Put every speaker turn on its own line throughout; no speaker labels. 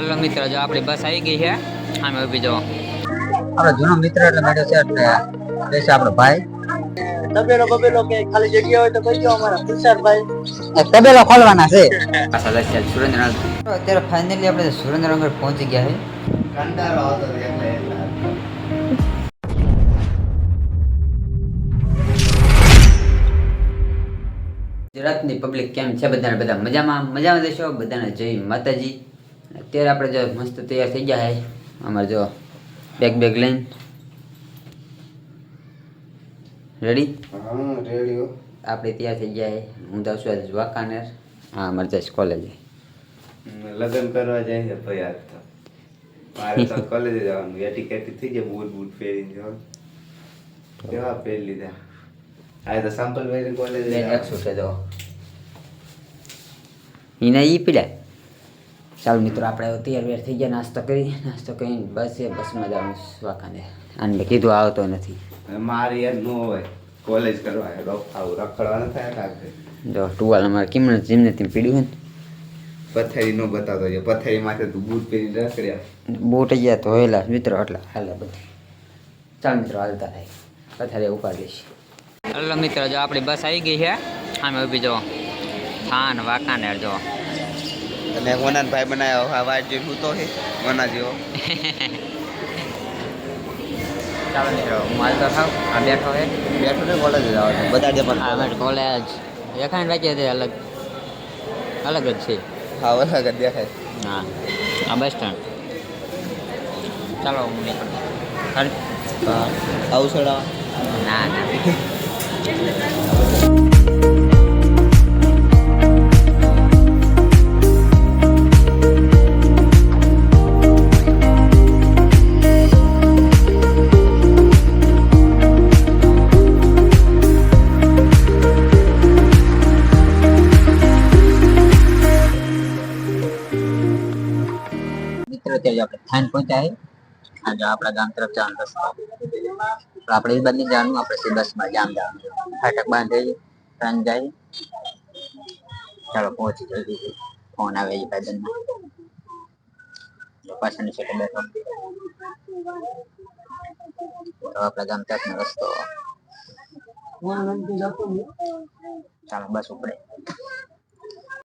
Hello મિત્ર, જો આપણી બસ આવી ગઈ છે. આમે ઉભી જો
આપણો જૂનો મિત્ર એટલે મેળ્યો છે એટલે બેસે આપણો ભાઈ. તબેલો બબેલો કે ખાલી જગ્યા હોય તો કહી દો અમારા તુષારભાઈ. તબેલો ખોલવાના છે.
સુરેન્દ્રનગર અત્યારે ફાઇનલી આપણે સુરેન્દ્રનગર પહોંચી ગયા છે.
કંટાળો આવતો એટલે
ગુજરાતની પબ્લિક કેમ છે? બધાને બધા મજામાં દેશો. બધાને જય માતાજી. અત્યારે આપણે જો મસ્ત તૈયાર થઈ ગયા છે. અમારે જો બેગ લઈને રેડી.
રેડિયો
આપણે તૈયાર થઈ ગયા છે. હું તો છું આજે વાંકાનેર. હા, અમારે જઈશ કોલેજ.
લગ્ન કરવા જાય છે ભાઈ. આજ તો મારે તો કોલેજ જવાનું. એટી કેટી થઈ જાય. બૂટ પહેરીને જવાનું. કેવા પહેરી લીધા. આ તો સેમ્પલ વેરી કોલેજ
એકસો છે તો એને ઈ પીડ્યા. ચાલો મિત્રો, આપણે તૈયાર થઈ ગયા. નાસ્તો કરીને બસમાં જવાનું વાંકાનેર. આને મેં કીધું આવતો નથી.
મારી યાર નો હોય કોલેજ કરવા આવું રખડવા ન થાય કાંક.
જો ટુવાલ અમારે કિંમત જેમને તેમ પીડ્યું હોય ને.
પથારી નો બતાવતો છે. પથારી માથે તું બૂટ પહેરીને રખડ્યા.
બોટ ગયા તો હોયેલા મિત્રો એટલે હાલે બધી. ચાલ મિત્રો, હાલતા થાય. પથારી ઉપાડી દઈશ. હલો મિત્રો, જો આપણી બસ આવી ગઈ છે. આમે ઊભી જો હા ને વાંકાનેર જો.
અને વનાન ભાઈ બનાવ્યો. હા, વાટ જોઈને હું તો હે વના જેવો.
ચાલો મિત્રો, હું હાલતો થાવ. આ બેઠો હે.
બેઠો ને કોલેજ જવાનું. બધા જે પણ
અમારે કોલેજ દેખાય ને રાખીએ અલગ જ છે.
હા, અલગ જ દેખાય.
હા, આ બસ સ્ટેન્ડ. ચાલો હું નીકળું.
આવું છોડા
ના
મિત્રો, અત્યારે આપણે થાન પહોંચ્યા. આજે આપણા ગામ તરફ જવાનો રસ્તો. આપણે એ બદલી જવાનું. આપણે સી બસમાં જામ જવાનું. ફાટક બાંધી ટ્રેન જાય. ચાલો પહોંચી જલ્દી. ફોન આવે એ ભાઈબંધનો. પાછળની સીટે બેઠો. આપણા ગામ તરફનો રસ્તો. ચાલો બસ ઉપડે.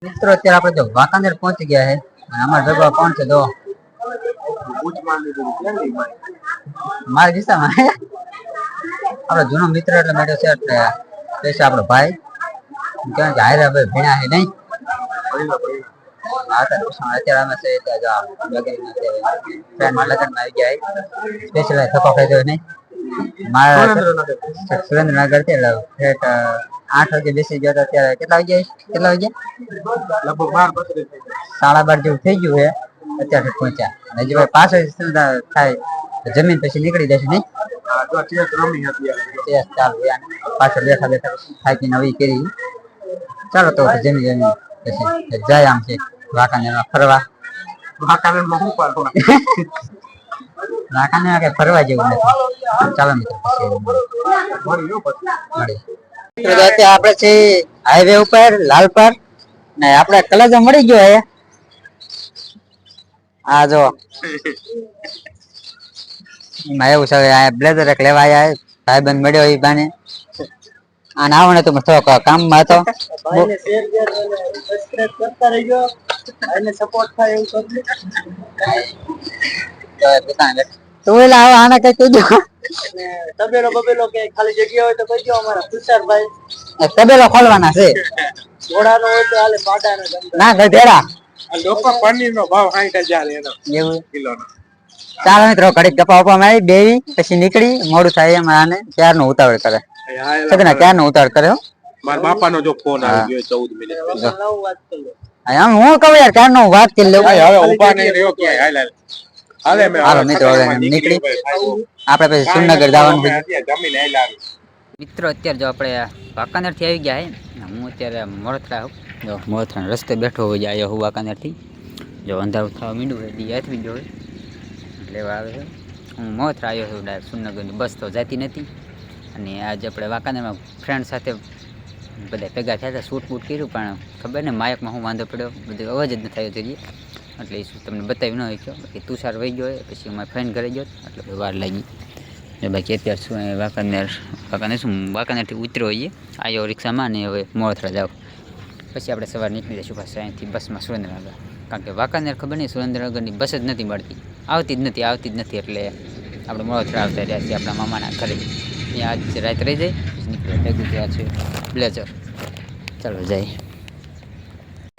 મિત્રો, અત્યારે આપણે જો વાંકાનેર પહોંચી ગયા છે. અમારા ભેગો કોણ છે? જો મારા કિસ્સામાં આપણો જૂનો મિત્ર એટલે મેળ્યો છે એટલે બેસે આપણો ભાઈ. કેમ કે હારે ભાઈ ભીણા છે નહીં. અત્યારે અમે છે લગ્નમાં આવી ગયા. સ્પેશિયલ થકો ખાઈ નહીં. મારા સુરેન્દ્રનગર થી 8 વાગે બેસી ગયો. અત્યારે કેટલા વાગ્યા લગભગ 12:30 જેવું થઈ ગયું છે. અત્યારે પહોંચ્યા. હજી ભાઈ પાછળ થાય જમીન પછી નીકળી જશે નહીં. પાછળ બેઠા થાકી નવી કરી. ચાલો તો જમીન પછી જાય આમ છે વાંકાનેરમાં ફરવા. વાંકાનેરમાં કઈ ફરવા જેવું નથી. ચાલો મિત્રો, આપડે છે હાઈવે ઉપર લાલપર ને આપડે કલેજો મળી ગયો હે. આ જો એમાં એવું છે બ્લેઝર એક લેવા આવ્યા. ભાઈબંધ મળ્યો એ બાને. અને આવડે તો થોડોક કામમાં હતો. આને કઈ કહી દો. તબેલો બબેલો કે ખાલી જગ્યા હોય તો કહી દો અમારા તુષારભાઈ. તબેલો ખોલવાના છે. ઘોડાનો હોય તો હાલે. પાડાનો ના ગધેડા. લોકો પનીરનો ભાવ 60,000 એનો એવું કિલોનો. ચાલો મિત્રો, ઘડીક ગપ્પા વપ્પા મારી બેવી પછી નીકળી. મોડું થાય એમ. આને ક્યારનો ઉતાવળ કરે. સગના ક્યારનો ઉતાવળ કરે. મારા બાપાનો જો ફોન આવી ગયો 14 મિનિટ પહેલા. હું કહું યાર ક્યારનો વાત કરી લઉં. હવે ઊભા નહીં રહ્યો ક્યાંય. હાલો મિત્રો, હવે નીકળી. આપણે પછી સુરનગર જવાનું છે.
મિત્રો, અત્યારે જો આપણે વાંકાનેરથી આવી ગયા છે. હું અત્યારે મોરથરા જો મોરથરા રસ્તે બેઠો હોય જાય હું વાંકાનેરથી. જો અંધારું થવા માંડ્યું હોય એટલે યાદ ગયો હોય લેવા આવે છે. હું મોરથરા આવ્યો છું. ડાયરેક્ટ સુરનગરની બસ તો જતી નથી. અને આજે આપણે વાંકાનેરમાં ફ્રેન્ડ સાથે બધા ભેગા થયા હતા. શૂટ બૂટ કર્યું પણ ખબર ને માયકમાં હું વાંધો પડ્યો. બધું અવાજ જ નથી આવ્યો. એટલે એ શું તમને બતાવી ન હોય કે તુષાર વહી ગયો હોય પછી અમારે ફ્રેન્ડ ઘરે ગયો એટલે બહુ વાર લાગી. ને બાકી અત્યારે શું વાંકાનેર શું વાંકાનેરથી ઉતર્યો હોઈએ આવ્યો રિક્ષામાં ને હવે મોળથરા જાવ પછી આપણે સવારે નીકળી જઈશું પાછા અહીંથી બસમાં સુરેન્દ્રનગર. કારણ કે વાંકાનેર ખબર નહીં સુરેન્દ્રનગરની બસ જ નથી મળતી, આવતી જ નથી એટલે આપણે મોળથરા આવતા રહ્યા છીએ આપણા મામાના ઘરે. ત્યાં આજ રાત રહી જાય નીકળે ભેગું ત્યાં છે બ્લેઝર. ચાલો જાય.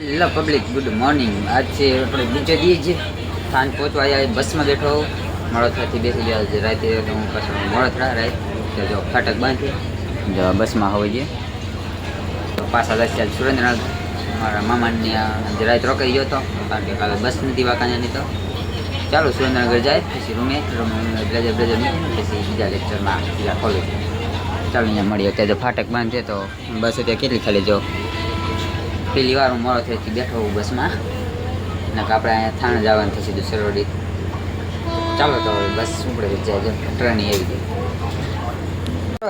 Hello public, good morning. આજ છે આપણે બીજો દી છે, સાંજ પહોંચવા આવ્યા બસમાં બેઠો મોળથરાથી બેસી ગયા રાતે તો હું પાછળ મોળથરા રાત તો જો ફાટક બાંધી જો બસમાં હોઈ ગયે તો પાછા દસ ચાલ સુરેન્દ્રનગર મારા મામાની રાત રોકાઈ ગયો હતો કારણ કે કાલે બસ નથી વાંકાનેરની. તો ચાલો સુરેન્દ્રનગર જાય પછી રૂમે બ્લેઝર મૂકીને પછી બીજા લેક્ચરમાં બીજા કોલેજ. ચાલો અહીંયા મળીએ. અત્યારે જો ફાટક બાંધે તો બસ અત્યારે કેટલી ખાલી જો પહેલી વાર હું મોળથરાથી બેઠો હોઉં બસમાં ને આપણે અહીંયા થાણે જવાનું થશે સીધું સરવડી. ચાલો તો હવે બસ ઉપડે જાય ટ્રેન આવી ગઈ.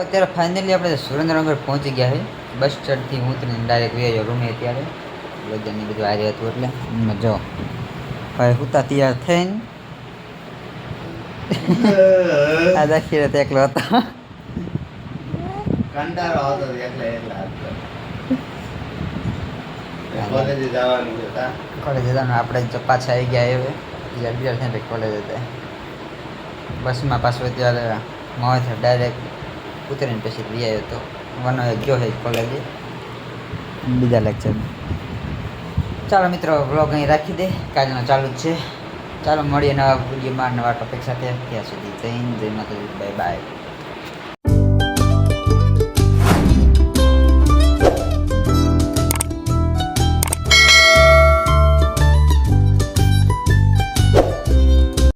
અત્યારે ફાઇનલી આપણે સુરેન્દ્રનગર પહોંચી ગયા છે. બસ સ્ટેન્ડથી હું ઉતરીને ડાયરેક્ટ વહી રૂમે. અત્યારે લગ્નની બધું આજે હતું એટલે જો ભાઈ હુતા તૈયાર થઈને આ દાખી રાત એકલો હતો.
કંટાળો આવતો કોલેજ જવાનું
આપણે પાછા આવી ગયા હવે બીજા છે કોલેજ હતા. બસમાં પાછું અત્યારે મોળથરા ડાયરેક્ટ ઉતરીને પછી લઈ આવ્યો તો વનો ગયો છે કોલેજે બીજા લેક્ચરમાં. ચાલો મિત્રો, વ્લોગ અહીં રાખી દે, કાલનો ચાલુ જ છે. ચાલો મળીએ નવા વિડીયોમાં નવા ટોપિક સાથે. ત્યાં સુધી જય હિન્દ, જય માતાજી, બાય બાય.